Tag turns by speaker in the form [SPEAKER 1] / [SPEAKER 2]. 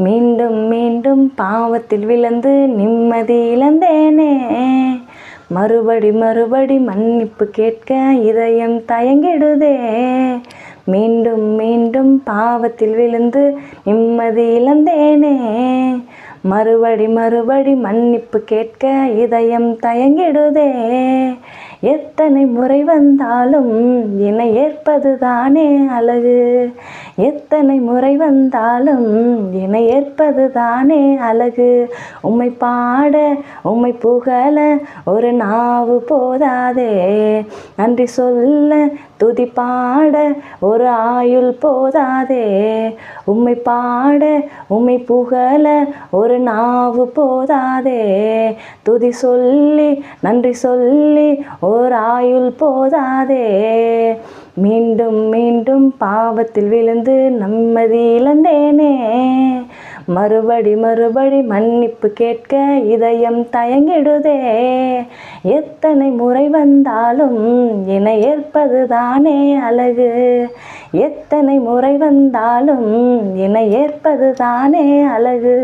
[SPEAKER 1] மீண்டும் மீண்டும் பாவத்தில் விழுந்து நிம்மதி இழந்தேனே, மறுபடி மறுபடி மன்னிப்பு கேட்க இதயம் தயங்கிடுதே. மீண்டும் மீண்டும் பாவத்தில் விழுந்து நிம்மதி இழந்தேனே, மறுபடி மறுபடி மன்னிப்பு கேட்க இதயம் தயங்கிடுதே. எத்தனை முறை வந்தாலும் என்னை ஏற்பது தானே அழகு, எத்தனை முறை வந்தாலும் என்னை ஏற்பது தானே அழகு. உம்மை பாட உம்மை புகழ ஒரு நாவு போதாதே, நன்றி சொல்ல துதி பாட ஒரு ஆயுள் போதாதே. உம்மை பாட உம்மை புகழ ஒரு நாவு போதாதே, துதி சொல்லி நன்றி சொல்லி ஓர் ஆயுள் போதாதே. மீண்டும் மீண்டும் பாவத்தில் விழுந்து நிம்மதி இழந்தேனே, மறுபடி மறுபடி மன்னிப்பு கேட்க இதயம் தயங்கிடுதே. எத்தனை முறை வந்தாலும் என்னை ஏற்பது தானே அழகு, எத்தனை முறை வந்தாலும் என்னை ஏற்பது தானே அழகு.